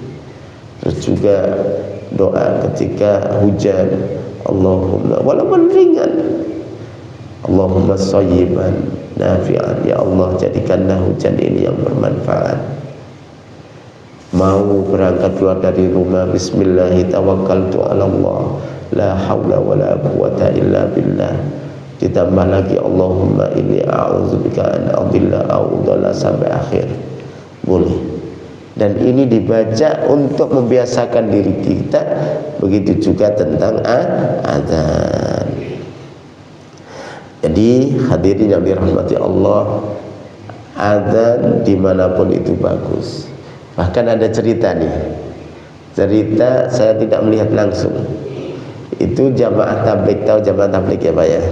Terus juga doa ketika hujan, Allahumma, walaupun ringan, Allahumma shayyiban nafi'an, ya Allah jadikanlah hujan ini yang bermanfaat. Mau berangkat keluar dari rumah, bismillahi tawakkaltu ala Allah, la haula wa la quwata illa billah. Ditambah lagi Allahumma inni a'udzubika an adilla aw udalla sampai akhir. Boleh. Dan ini dibaca untuk membiasakan diri kita. Begitu juga tentang adzan. Jadi hadirin yang dirahmati Allah, adzan dimanapun itu bagus. Bahkan ada cerita nih, cerita saya tidak melihat langsung. Itu jamaah tabligh, tahu jamaah tabligh ya Pak ya?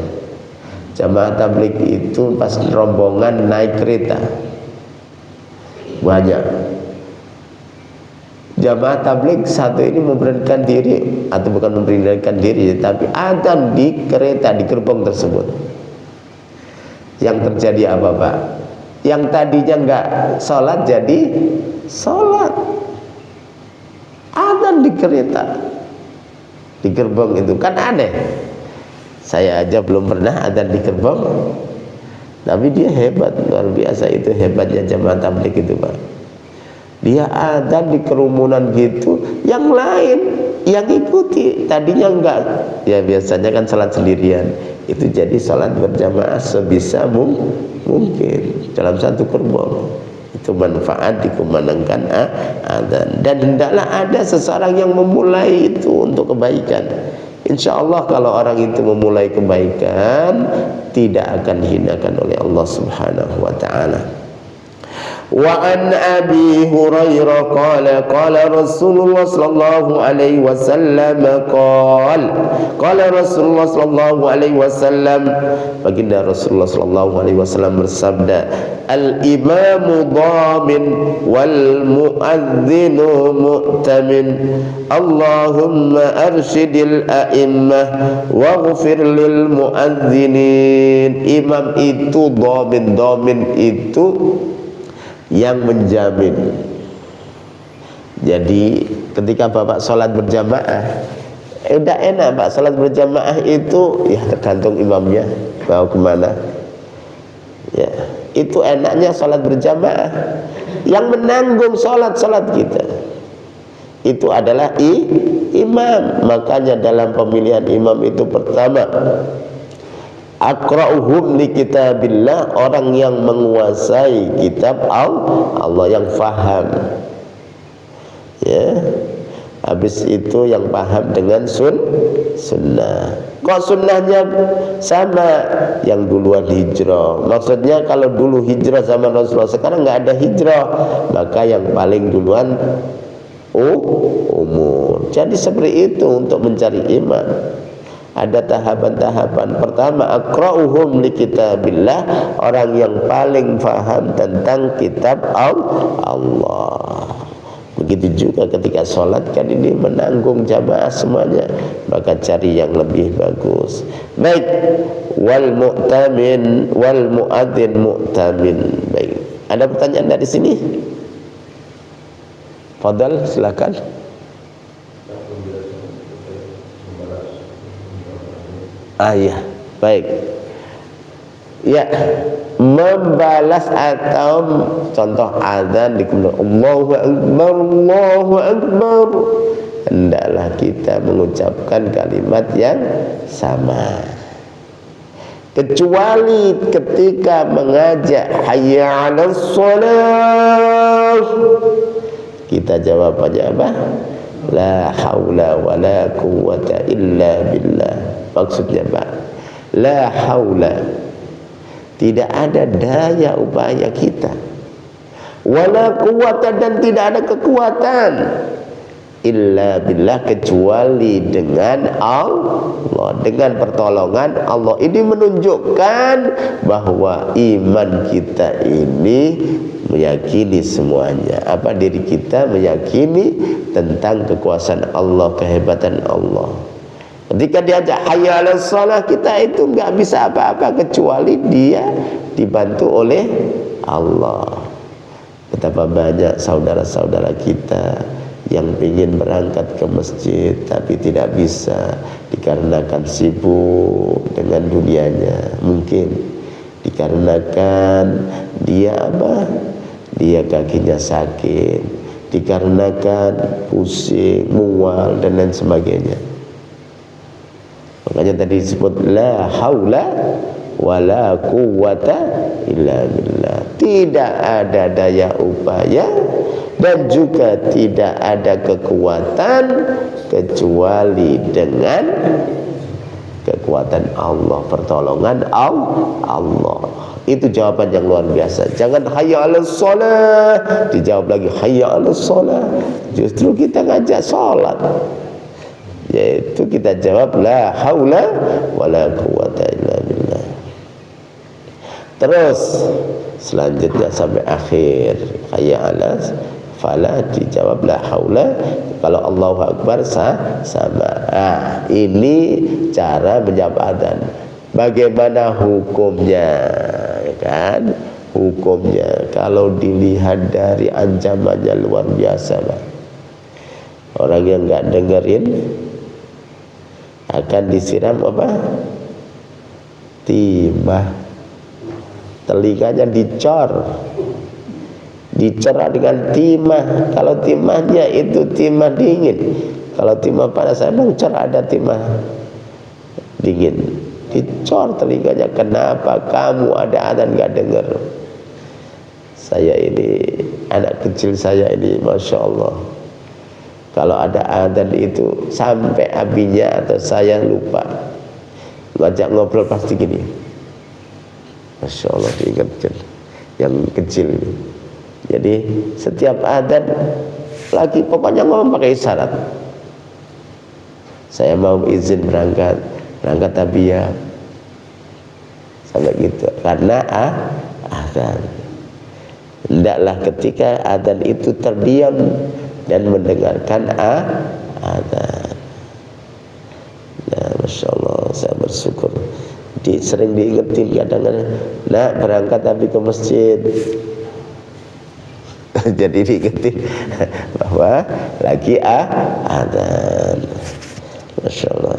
Jamaah tabligh itu pas rombongan naik kereta. banyak. Jamaah tabligh satu ini memberanikan diri, atau bukan memberanikan diri, tapi adzan di kereta, di gerbong tersebut. Yang terjadi apa Pak? Yang tadinya nggak sholat jadi sholat. Adzan di kereta, di gerbong itu kan aneh. Saya aja belum pernah adzan di gerbong, tapi dia hebat, luar biasa. Itu hebatnya jamaah tabligh itu Pak. Dia adzan di kerumunan gitu, yang lain yang ikuti, tadinya enggak, ya biasanya kan salat sendirian, itu jadi salat berjamaah sebisa mungkin dalam satu gerbong. Itu manfaat dikumandangkan adzan. Dan hendaklah ada seseorang yang memulai itu untuk kebaikan. Insya Allah kalau orang itu memulai kebaikan, tidak akan dihinakan oleh Allah Subhanahu wa ta'ala. Wa an Abi Hurairah qala Rasulullah sallallahu alaihi wasallam qala Rasulullah sallallahu alaihi wasallam, baginda Rasulullah sallallahu alaihi wasallam bersabda, al imamu dhamin wal muadzinu mu'tamin, Allahumma arsyidil a'immah waghfir lil muadzinin. Imam itu dhamin itu yang menjamin. Jadi ketika Bapak sholat berjamaah, udah enak Pak, sholat berjamaah itu ya tergantung imamnya mau kemana. Ya, itu enaknya sholat berjamaah. Yang menanggung sholat kita itu adalah imam. Makanya dalam pemilihan imam itu pertama, aqra'uhum li kitabillah, orang yang menguasai kitab Allah, yang faham. Ya. Habis itu yang paham dengan sunnah. Kok sunnahnya sama? Yang duluan hijrah. Maksudnya kalau dulu hijrah sama Rasulullah, sekarang nggak ada hijrah, maka yang paling duluan umur. Jadi seperti itu untuk mencari imam. Ada tahapan-tahapan. Pertama, aqra'uhum li kitabillah, orang yang paling faham tentang kitab Allah. Begitu juga ketika sholat, kan ini menanggung jamaah semuanya, maka cari yang lebih bagus. Baik, wal mu'tamin wal mu'adzin mu'tamin. Baik, ada pertanyaan dari sini? Fadal, silakan. Ya, baik. Ya, membalas atau contoh azan di kemudian Allahu Akbar, Allahu Akbar, hendaklah kita mengucapkan kalimat yang sama, kecuali ketika mengajak hayya 'alas shalah, kita jawabannya apa? La haula wala quwwata illa billah. Maksudnya Pak, la haula, tidak ada daya upaya kita, wala quwwata, dan tidak ada kekuatan, illa billah, kecuali dengan Allah, dengan pertolongan Allah. Ini menunjukkan bahwa iman kita ini meyakini semuanya. Apa diri kita meyakini tentang kekuasaan Allah, kehebatan Allah. Ketika diajak hayya 'alas shalah, kita itu nggak bisa apa-apa kecuali dia dibantu oleh Allah. Betapa banyak saudara-saudara kita yang ingin berangkat ke masjid tapi tidak bisa dikarenakan sibuk dengan dunianya. Mungkin dikarenakan dia apa? Dia kakinya sakit, dikarenakan pusing, mual, dan lain sebagainya. Makanya tadi disebut la haula wala quwwata illa billah. Tidak ada daya upaya dan juga tidak ada kekuatan kecuali dengan kekuatan Allah, pertolongan Allah. Itu jawaban yang luar biasa. Jangan hayya 'alas shalah dijawab lagi hayya 'alas shalah. Justru kita ngajak salat, yaitu kita jawab la haula wala quwwata illa billah. Terus selanjutnya sampai akhir hayya 'alas falah dijawab la haula. Kalau Allahu Akbar sama. Ini cara menjawab adzan. Bagaimana hukumnya, kan? Hukumnya kalau dilihat dari ancamannya luar biasa, Pak. Orang yang nggak dengerin akan disiram apa? Timah. Telinganya dicor dengan timah. Kalau timahnya itu timah dingin, kalau timah panas emang cor ada timah dingin, dicor telinganya. Kenapa kamu ada adzan nggak dengar? Saya ini, anak kecil saya ini, Masya Allah, kalau ada adzan itu sampai abinya atau saya lupa ngajak ngobrol pasti gini, Masya Allah, diingatkan yang kecil ini. Jadi setiap adzan lagi pokoknya ngomong pakai isyarat. Saya mau izin berangkat tabiyah sampai gitu, karena adzan. Hendaklah ketika adzan itu terdiam dan mendengarkan adzan. Nah, Masya Allah, saya bersyukur sering diingetin kadang-kadang, nak berangkat tapi ke masjid. Jadi diingetin bahwa lagi adzan. Masya Allah.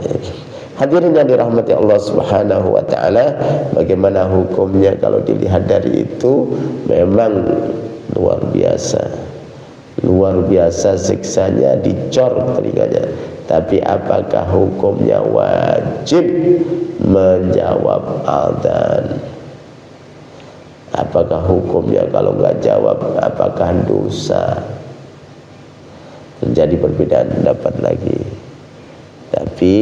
Hadirin yang dirahmati Allah Subhanahu wa ta'ala, bagaimana hukumnya kalau dilihat dari itu? Memang luar biasa siksanya, dicor telinganya. Tapi apakah hukumnya wajib menjawab adzan? Apakah hukumnya kalau nggak jawab, apakah dosa? Terjadi perbedaan pendapat lagi. Tapi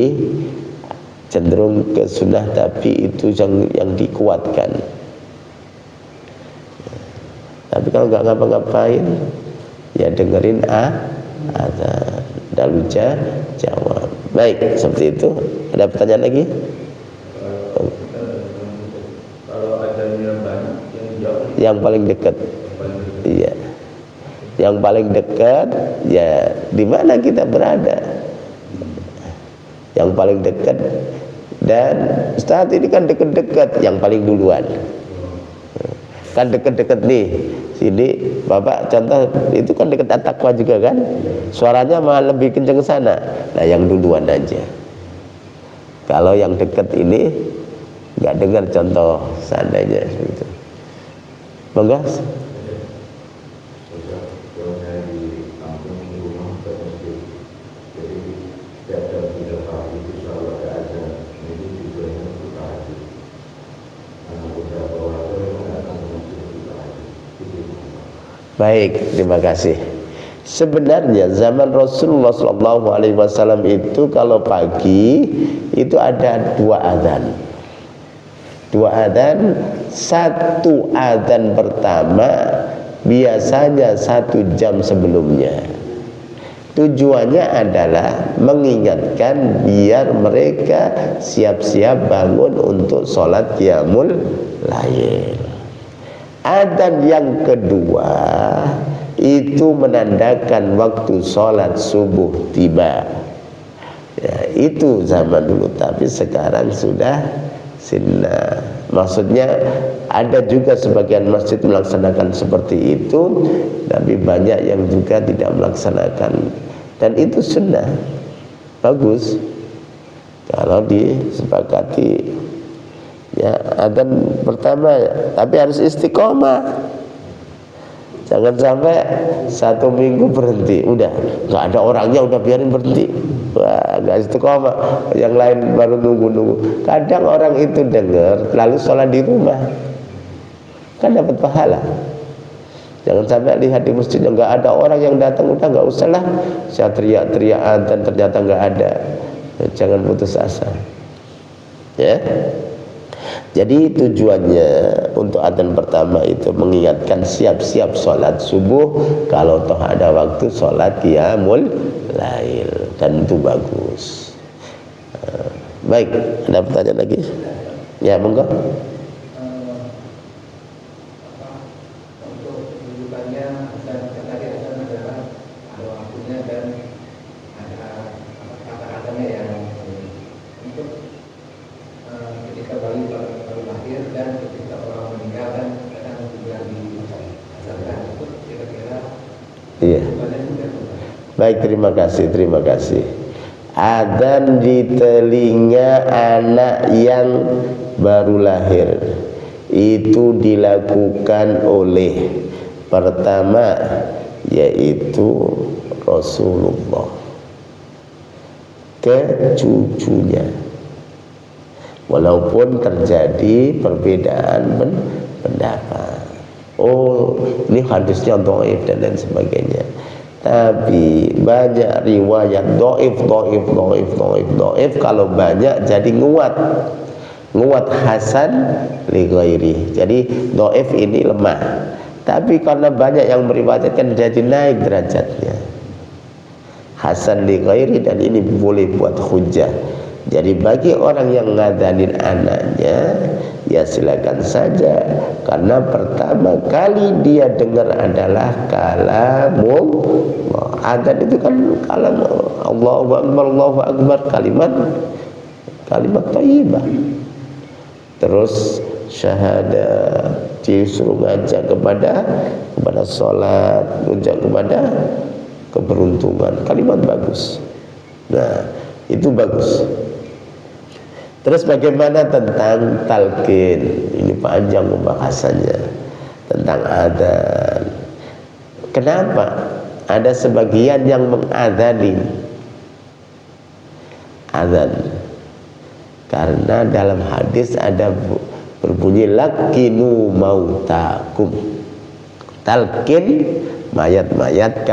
cenderung ke sunnah, tapi itu yang dikuatkan. Tapi kalau nggak ngapa-ngapain, ya dengerin adzan, lalu jawab. Baik, seperti itu. Ada pertanyaan lagi? Kalau adzannya banyak, yang jauh, yang paling dekat. Iya. Yang paling dekat, ya di mana kita berada. Yang paling dekat, dan saat ini kan dekat-dekat, yang paling duluan. Kan dekat-dekat nih, sini Bapak contoh itu kan dekat At-Taqwa juga kan, suaranya malah lebih kenceng sana. Nah, yang duluan aja. Kalau yang dekat ini nggak dengar contoh seandainya gitu. Monggo. Baik, terima kasih. Sebenarnya zaman Rasulullah SAW itu kalau pagi itu ada dua adzan. Satu adzan pertama biasanya 1 jam sebelumnya. Tujuannya adalah mengingatkan biar mereka siap-siap bangun untuk sholat qiyamul lail. Adzan yang kedua itu menandakan waktu sholat subuh tiba. Ya, itu zaman dulu, tapi sekarang sudah sunnah. Maksudnya ada juga sebagian masjid melaksanakan seperti itu, tapi banyak yang juga tidak melaksanakan. Dan itu sunnah, bagus kalau disepakati. Ya, adzan pertama, tapi harus istiqomah. Jangan sampai 1 minggu berhenti, udah nggak ada orangnya, udah biarin berhenti. Wah, nggak istiqomah. Yang lain baru nunggu-nunggu. Kadang orang itu dengar lalu sholat di rumah, kan dapat pahala. Jangan sampai lihat di masjidnya nggak ada orang yang datang, udah nggak usah lah. Saya teriak-teriak adzan ternyata nggak ada. Jangan putus asa. Ya. Jadi tujuannya untuk adzan pertama itu mengingatkan siap-siap sholat subuh, kalau toh ada waktu sholat qiyamul lail, dan itu bagus. Baik, ada pertanyaan lagi? Ya, monggo. Baik, terima kasih, terima kasih. Adzan di telinga anak yang baru lahir itu dilakukan oleh pertama yaitu Rasulullah ke cucunya, walaupun terjadi perbedaan pendapat. Oh, ini hadisnya dhaif dan lain sebagainya. Tapi banyak riwayat dhaif. Kalau banyak jadi nguat hasan li ghairi. Jadi dhaif ini lemah. Tapi karena banyak yang meriwayatkan jadi naik derajatnya. Hasan li ghairi, dan ini boleh buat hujjah. Jadi bagi orang yang ngadanin anaknya, ya silakan saja, karena pertama kali dia dengar adalah kalamullah. Adzan itu kan kalam Allahu Akbar, kalimat thayyibah. Terus syahadat, disuruh ngajak kepada sholat, ngajak kepada keberuntungan, kalimat bagus. Nah, itu bagus. Terus bagaimana tentang talqin? Ini panjang pembahasannya tentang adzan. Kenapa ada sebagian yang mengadzani adzan? Karena dalam hadis ada berbunyi lakinu mautakum, talqin mayat-mayat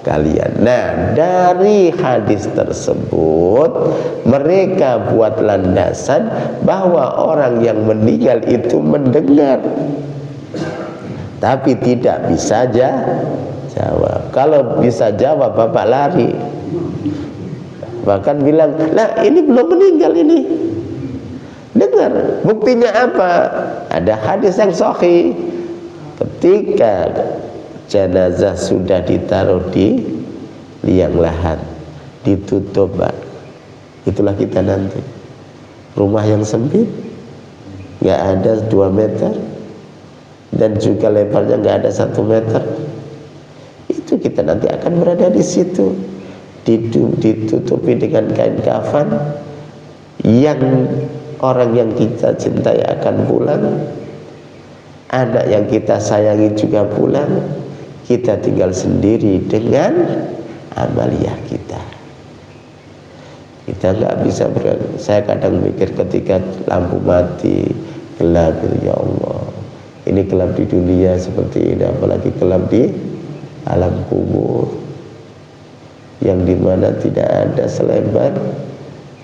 kalian. Nah, dari hadis tersebut mereka buat landasan bahwa orang yang meninggal itu mendengar tapi tidak bisa jawab. Kalau bisa jawab bapak lari, bahkan bilang, lah ini belum meninggal, ini dengar. Buktinya apa? Ada hadis yang sahih, ketika jenazah sudah ditaruh di liang lahat, ditutup, Pak. Itulah kita nanti. Rumah yang sempit, nggak ada 2 meter, dan juga lebarnya nggak ada 1 meter. Itu kita nanti akan berada di situ, ditutupi dengan kain kafan. Yang orang yang kita cintai akan pulang, anak yang kita sayangi juga pulang. Kita tinggal sendiri dengan amaliyah kita. Kita nggak bisa saya kadang mikir ketika lampu mati, gelap, ya Allah, ini gelap di dunia seperti ini, apalagi gelap di alam kubur, yang dimana tidak ada selebar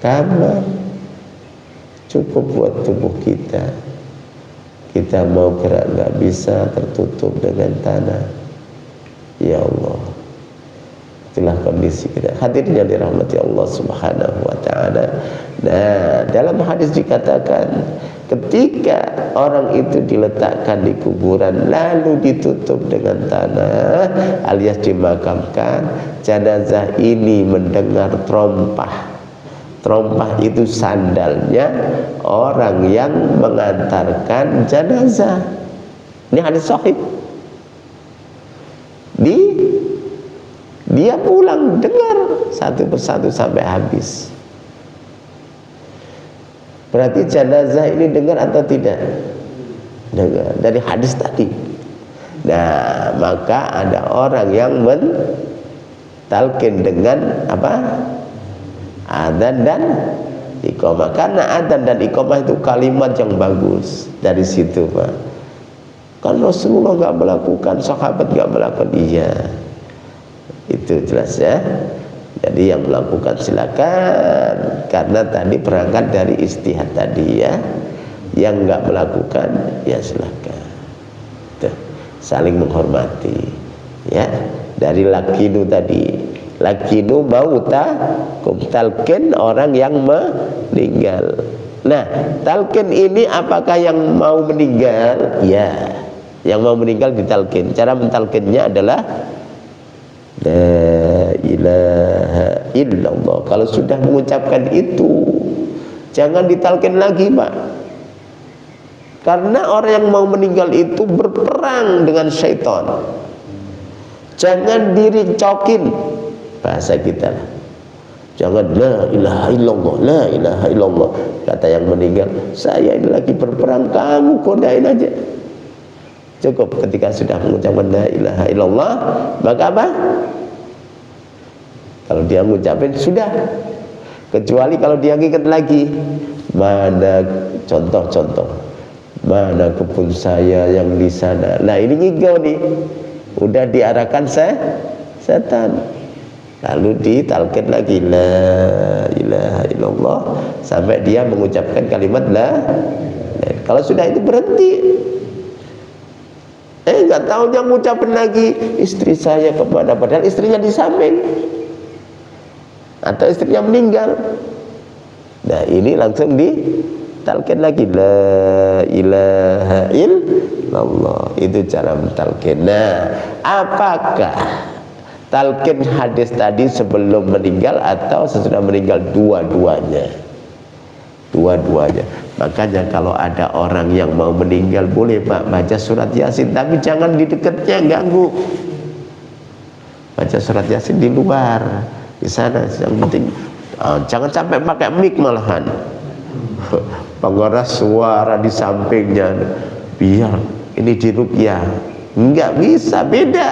kamar cukup buat tubuh kita. Kita mau gerak nggak bisa, tertutup dengan tanah. Ya Allah, itulah kondisi kita. Hadirin yang dirahmati Allah Subhanahu wa taala. Nah, dalam hadis dikatakan ketika orang itu diletakkan di kuburan lalu ditutup dengan tanah alias dimakamkan, jenazah ini mendengar trompah. Trompah itu sandalnya orang yang mengantarkan jenazah. Ini hadis sahih. Dia pulang dengar satu persatu sampai habis. Berarti jenazah ini dengar atau tidak? Dengar dari hadis tadi. Nah, maka ada orang yang mentalqin dengan apa? Adzan dan iqamah. Karena adzan dan iqamah itu kalimat yang bagus. Dari situ, Pak. Kan Rasulullah nggak melakukan, sahabat nggak melakukan. Iya, itu jelas ya. Jadi yang melakukan silakan, karena tadi berangkat dari istihad tadi ya. Yang nggak melakukan ya silakan. Tuh, saling menghormati ya. Dari lakinu tadi, lakinu mauta talqin orang yang meninggal. Nah, talqin ini apakah yang mau meninggal? Ya, yang mau meninggal ditalqin. Cara mentalqinnya adalah la ilaha illallah. Kalau sudah mengucapkan itu, jangan ditalqin lagi, Pak. Karena orang yang mau meninggal itu berperang dengan syaitan. Jangan diricokin. bahasa kita lah. Jangan la ilaha illallah, la ilaha illallah. Kata yang meninggal, saya ini lagi berperang, kamu kodain aja. Cukup ketika sudah mengucapkan la ilaha illallah, maka apa? Kalau dia mengucapkan sudah. Kecuali kalau dia ingat lagi, mana contoh-contoh, mana kebun saya yang di sana. Nah ini ngigau nih, udah diarahkan setan. Lalu ditalqin lagi la ilaha illallah sampai dia mengucapkan kalimat la. Kalau sudah itu berhenti. Nggak tahu dia mengucapkan lagi istri saya kepada, padahal istrinya di samping atau istrinya meninggal. Nah ini langsung ditalqin lagi la ilaha illallah. Itu cara mentalqin. Nah, apakah talqin hadis tadi sebelum meninggal atau sesudah meninggal? Dua-duanya. Dua-duanya. Makanya kalau ada orang yang mau meninggal, boleh Pak baca surat Yasin, tapi jangan di dekatnya, ganggu. Baca surat Yasin di luar, di sana yang penting. Jangan sampai pakai mic malahan. Pengeras suara di sampingnya, biar ini diruqyah. Enggak bisa, beda.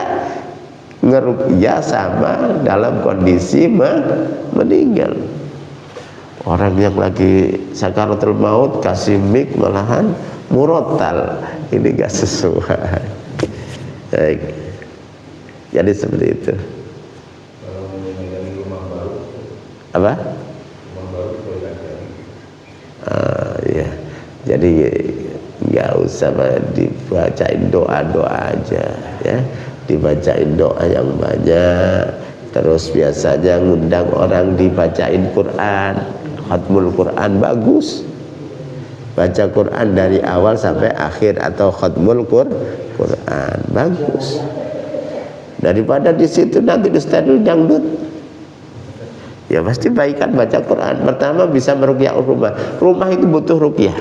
Ngeruqyah sama dalam kondisi meninggal. Orang yang lagi sakaratul maut kasih mic malahan murotal, ini gak sesuai. Baik. Jadi seperti itu. Kalau meninggali rumah baru, Apa? rumah baru boleh Ya. Jadi nggak usah dibacain doa-doa aja, ya. Dibacain doa yang banyak. Terus biasanya ngundang orang dibacain Quran, khatmul Quran, bagus. Baca Quran dari awal sampai akhir atau khatmul Quran, bagus. Daripada di situ nanti ustadzul dangdut. Ya pasti baikkan baca Quran. Pertama bisa meruqyah rumah. Rumah itu butuh ruqyah.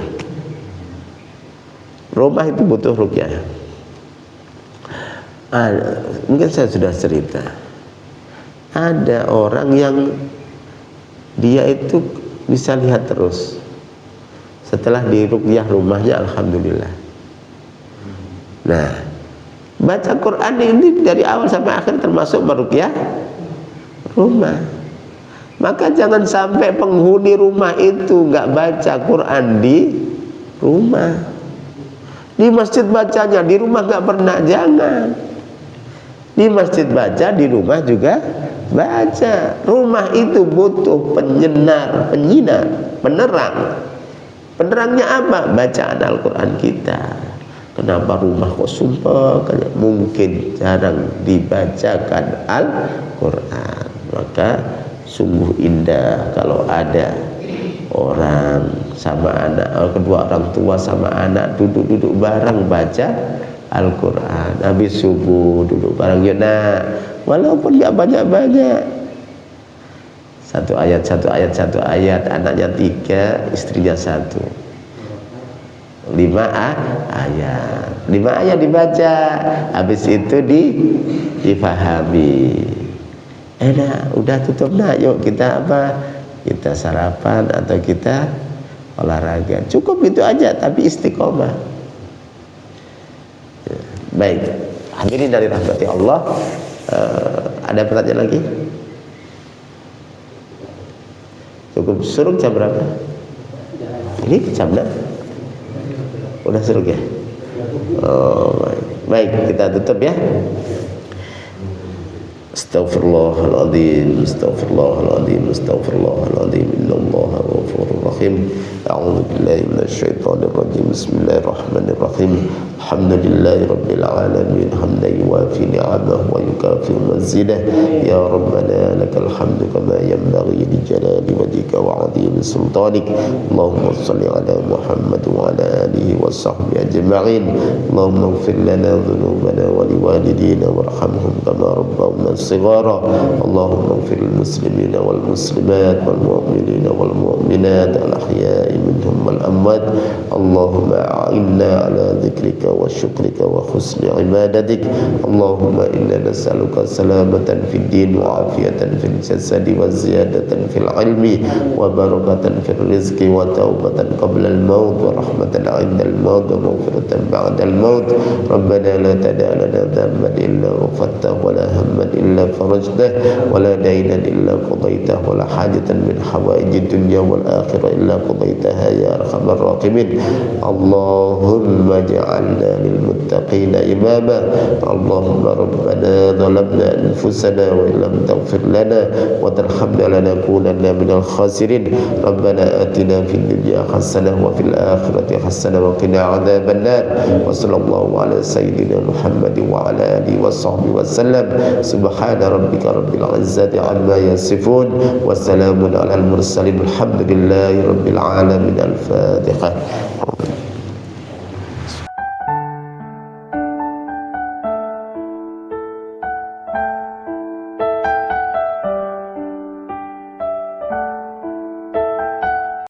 Rumah itu butuh ruqyah. Mungkin saya sudah cerita. Ada orang yang dia itu bisa lihat terus. Setelah diruqyah rumahnya, alhamdulillah. Nah, baca Quran ini dari awal sampai akhir termasuk meruqyah rumah. Maka jangan sampai penghuni rumah itu nggak baca Quran di rumah. Di masjid bacanya, di rumah nggak pernah, jangan. Di masjid baca, di rumah juga baca. Rumah itu butuh penyinar, penerang. Penerangnya apa? Bacaan Al-Quran kita. Kenapa rumah kok sumpah? Mungkin jarang dibacakan Al-Quran. Maka sungguh indah kalau ada orang sama anak, kedua orang tua sama anak duduk-duduk bareng baca Al-Quran. Habis subuh duduk bareng, ya nak, walaupun gak banyak-banyak, satu ayat, anaknya 3, istrinya 1, 5 ayat, 5 ayat dibaca. Habis itu difahami. Nah, udah tutup nak, yuk kita apa? Kita sarapan atau kita olahraga. Cukup itu aja, tapi istiqomah. Baik, hadirin dari rahmati Allah. Ada pertanyaan lagi? Cukup. Suruk jam berapa? Ini jam berapa? Udah suruk ya? Oh, baik, kita tutup ya. Astaghfirullahaladzim, astaghfirullahaladzim, astaghfirullahaladzim. Innallaha ghafurur rahim. A'udzu billahi minasyaitonir rajim. Bismillahirrahmanirrahim. Alhamdulillahi rabbil alamin, hamdan yuwafi ni'amahu wa yukafi mazidah. Ya rabbana lakal hamdu kama yanbaghi li jalali wajhika wa 'azimi sultanik. Allahumma shalli ala Muhammad wa ala alihi wa sahbihi ajma'in. Allahumma ighfir lana dhunubana لنا ولوالدينا وارحمهم كما ربونا صغارا. اللهم اغفر للمسلمين والمسلمات والمؤمنين والمؤمنات الأحياء منهم والأموات. اللهم أعنا على ذكرك وشكرك وحسن عبادتك. اللهم إنا نسألك سلامة في الدين وعافية في الجسد وزيادة في العلم وبركة في الرزق وتوبة قبل الموت ورحمة عند الموت ومغفرة بعد الموت. ربنا لا تدع لنا ذنبا إلا غفرته ولا هما إلا فرجته ولا دينا إلا قضيته ولا حاجة من حوائج الدنيا والآخرة إلا قضيتها يا أرحم الراحمين. اللهم اجعلنا للمتقين إماما. اللهم ربنا ظلمنا أنفسنا وإن لم تغفر لنا وترحمنا لنكونن من الخاسرين. ربنا آتنا في الدنيا حسنة وفي الآخرة حسنة وقنا عذاب النار. وصلى الله على سيدنا محمد وعلى آله وصحبه وسلم. سبحان ربك رب العزة عما يصفون وسلام على المرسلين. الحمد لله رب العالمين. الفاتحة.